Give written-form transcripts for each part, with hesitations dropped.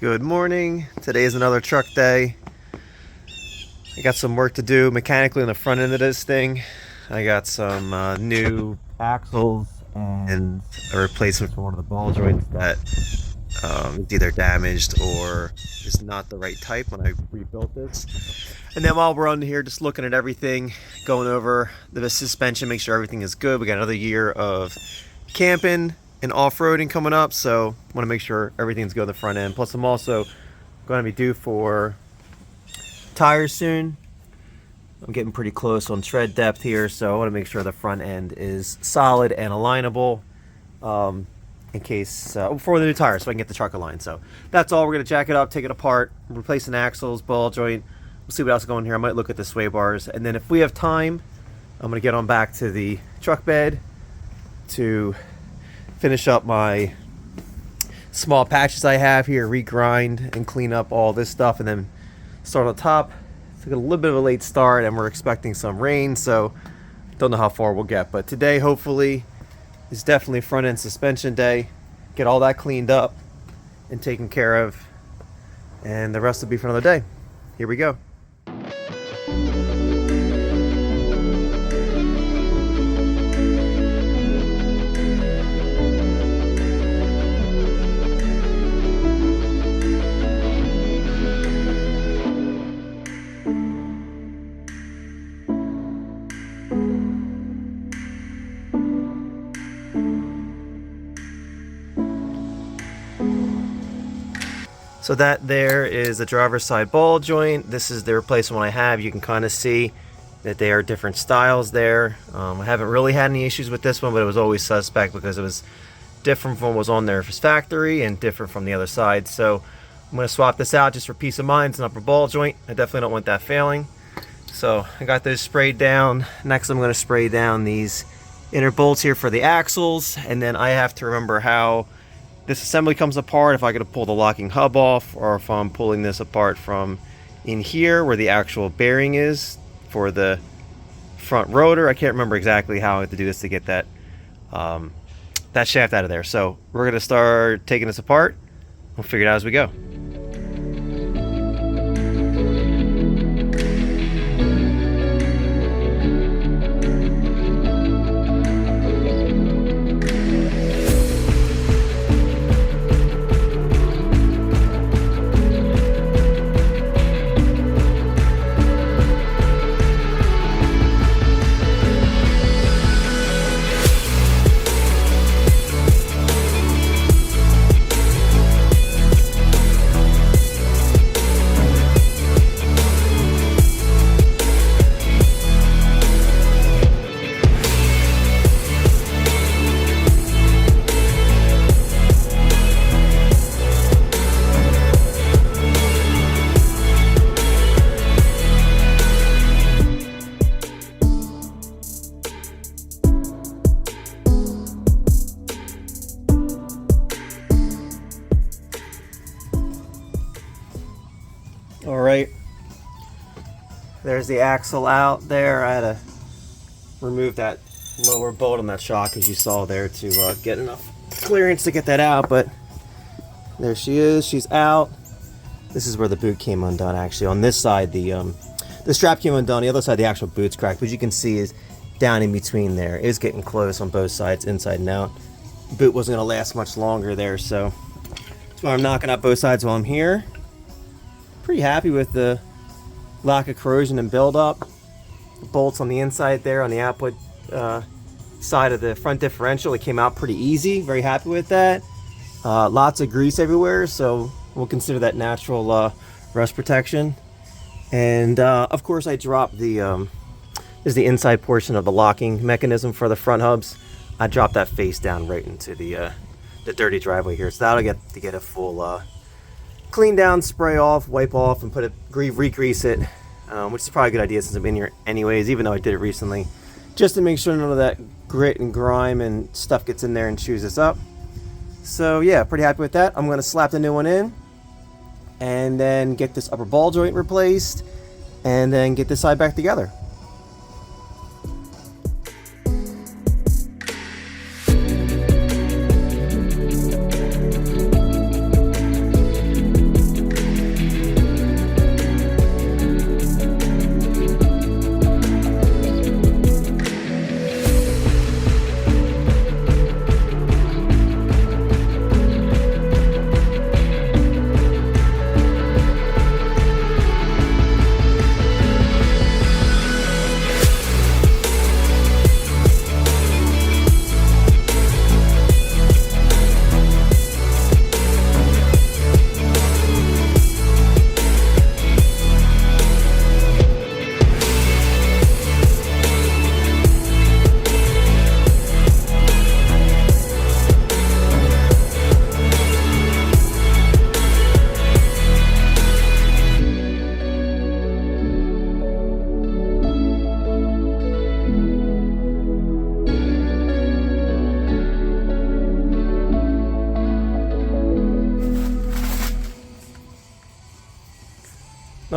Good morning. Today is another truck day. I got some work to do mechanically on the front end of this thing. I got some new axles and a replacement for one of the ball joints that is either damaged or is not the right type when I rebuilt this. And then while we're on here just looking at everything, going over the suspension, make sure everything is good. We got another year of camping and off-roading coming up, so I want to make sure everything's good on the front end. Plus I'm also going to be due for tires soon. I'm getting pretty close on tread depth here, so I want to make sure the front end is solid and alignable in case before the new tires, so I can get the truck aligned. So that's all. We're going to jack it up, take it apart, replacing axles, ball joint. We'll see what else is going here. I might look at the sway bars, and then if we have time, I'm going to get on back to the truck bed to finish up my small patches I have here, regrind and clean up all this stuff, and then start on top. Took a little bit of a late start, and we're expecting some rain, so don't know how far we'll get. But today, hopefully, is definitely front end suspension day. Get all that cleaned up and taken care of, and the rest will be for another day. Here we go. So that there is the driver's side ball joint. This is the replacement one I have. You can kind of see that they are different styles there. I haven't really had any issues with this one, but it was always suspect because it was different from what was on there for factory and different from the other side. So I'm going to swap this out just for peace of mind. It's an upper ball joint. I definitely don't want that failing. So I got those sprayed down. Next I'm going to spray down these inner bolts here for the axles, and then I have to remember how this assembly comes apart, if I gotta pull the locking hub off, or if I'm pulling this apart from in here where the actual bearing is for the front rotor. I can't remember exactly how I have to do this to get that that shaft out of there. So we're gonna start taking this apart. We'll figure it out as we go. All right, there's the axle out there. I had to remove that lower bolt on that shock, as you saw there, to get enough clearance to get that out, but there she is. She's out. This is where the boot came undone. Actually, on this side, the strap came undone. The other side, the actual boot's cracked, but you can see is down in between there. It is getting close on both sides, inside and out. The boot wasn't going to last much longer there, so that's why I'm knocking out both sides while I'm here. Pretty happy with the lack of corrosion and buildup. The bolts on the inside there on the output side of the front differential, it came out pretty easy. Very happy with that. Lots of grease everywhere, so we'll consider that natural rust protection. And of course I dropped the this is the inside portion of the locking mechanism for the front hubs. I dropped that face down right into the dirty driveway here, so that'll get to get a full clean down, spray off, wipe off, and put it re-grease it, which is probably a good idea since I'm in here anyways, even though I did it recently, just to make sure none of that grit and grime and stuff gets in there and chews this up. So yeah, pretty happy with that. I'm going to slap the new one in, and then get this upper ball joint replaced, and then get this side back together.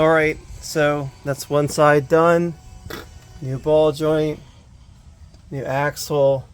Alright, so that's one side done. New ball joint, new axle,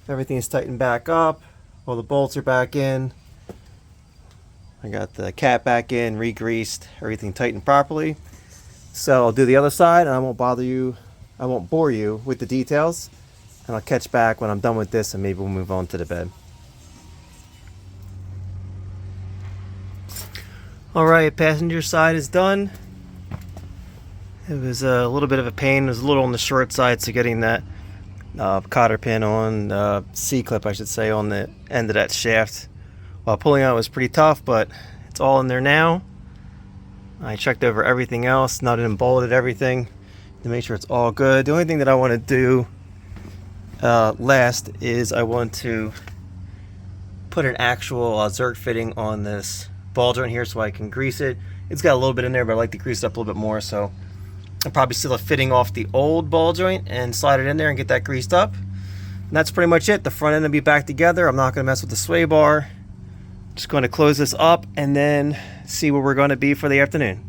everything is tightened back up. All the bolts are back in. I got the cap back in, re-greased, everything tightened properly. So I'll do the other side and I won't bore you with the details. And I'll catch back when I'm done with this and maybe we'll move on to the bed. Alright, passenger side is done. It was a little bit of a pain. It was a little on the short side, so getting that cotter pin on, C-clip I should say, on the end of that shaft while pulling out was pretty tough, but it's all in there now. I checked over everything else, nutted and bolted everything to make sure it's all good. The only thing that I want to do last is I want to put an actual zerk fitting on this ball joint here so I can grease it. It's got a little bit in there, but I like to grease it up a little bit more, so I'll probably steal a fitting off the old ball joint and slide it in there and get that greased up. And that's pretty much it. The front end will be back together. I'm not going to mess with the sway bar. Just going to close this up and then see where we're going to be for the afternoon.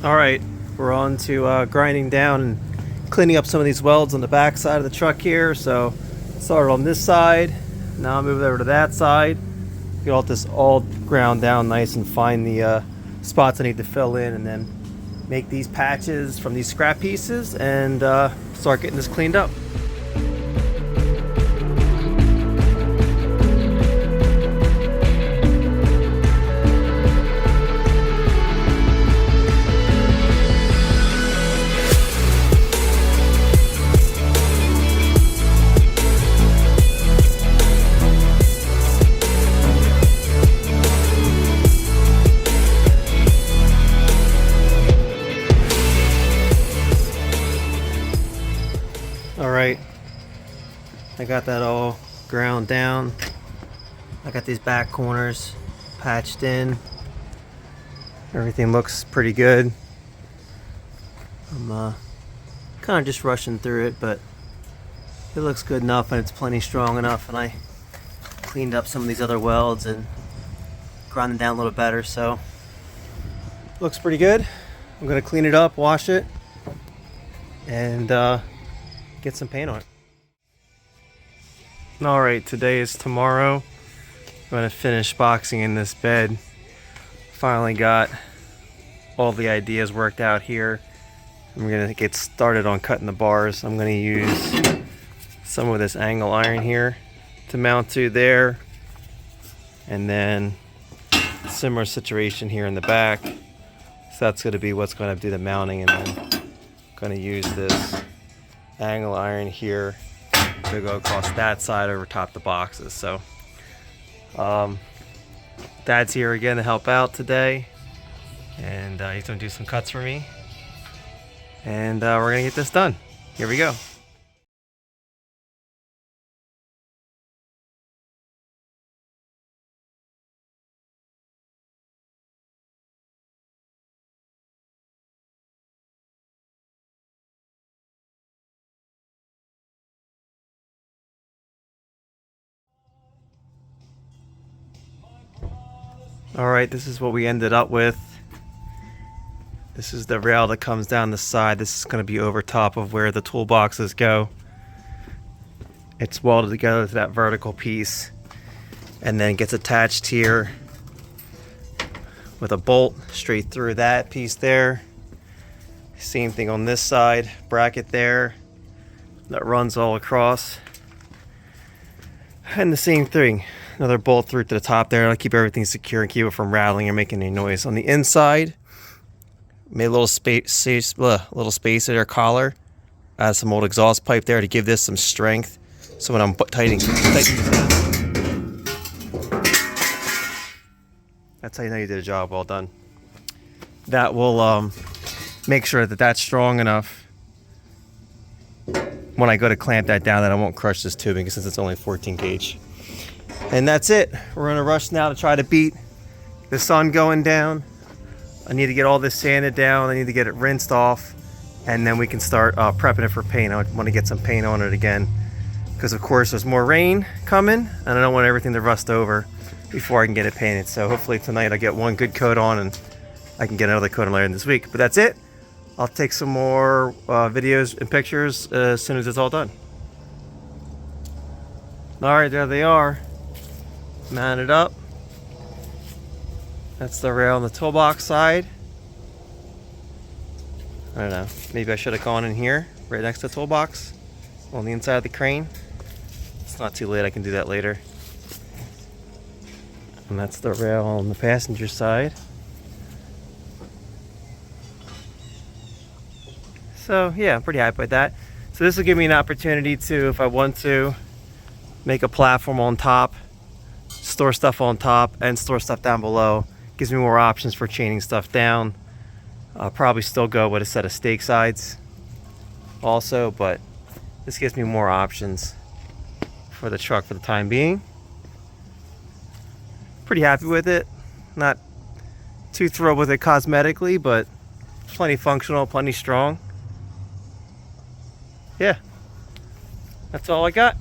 Alright, we're on to grinding down and cleaning up some of these welds on the back side of the truck here. So started on this side. Now I'll move over to that side. Get all this all ground down nice and find the spots I need to fill in, and then make these patches from these scrap pieces and start getting this cleaned up. Alright, I got that all ground down. I got these back corners patched in. Everything looks pretty good. I'm kind of just rushing through it, but it looks good enough and it's plenty strong enough, and I cleaned up some of these other welds and ground them down a little better, so looks pretty good. I'm going to clean it up, wash it, and get some paint on it. Alright, today is tomorrow. I'm going to finish boxing in this bed. Finally got all the ideas worked out here. I'm going to get started on cutting the bars. I'm going to use some of this angle iron here to mount to there. And then similar situation here in the back. So that's going to be what's going to do the mounting, and then going to use this angle iron here to go across that side over top the boxes. So Dad's here again to help out today, and he's gonna do some cuts for me, and we're gonna get this done. Here we go. Alright, this is what we ended up with. This is the rail that comes down the side. This is going to be over top of where the toolboxes go. It's welded together to that vertical piece and then gets attached here with a bolt straight through that piece there. Same thing on this side, bracket there that runs all across. And the same thing. Another bolt through to the top there. I'll keep everything secure and keep it from rattling or making any noise. On the inside, made a little space at our collar. Add some old exhaust pipe there to give this some strength. So when I'm tightening this down, that's how you know you did a job well done. That will make sure that that's strong enough when I go to clamp that down that I won't crush this tubing, since it's only 14 gauge. And that's it. We're in a rush now to try to beat the sun going down. I need to get all this sanded down. I need to get it rinsed off, and then we can start prepping it for paint. I want to get some paint on it again, because of course there's more rain coming and I don't want everything to rust over. before I can get it painted. So hopefully tonight I get one good coat on and I can get another coat on later this week. But that's it. I'll take some more videos and pictures as soon as it's all done. Alright, there they are. Mounted up. That's the rail on the toolbox side. I don't know, maybe I should have gone in here, right next to the toolbox, on the inside of the crane. It's not too late, I can do that later. And that's the rail on the passenger side. So yeah, I'm pretty happy with that. So this will give me an opportunity to, if I want to, make a platform on top, store stuff on top, and store stuff down below. Gives me more options for chaining stuff down. I'll probably still go with a set of stake sides also, but this gives me more options for the truck for the time being. Pretty happy with it. Not too thrilled with it cosmetically, but plenty functional, plenty strong. Yeah, that's all I got.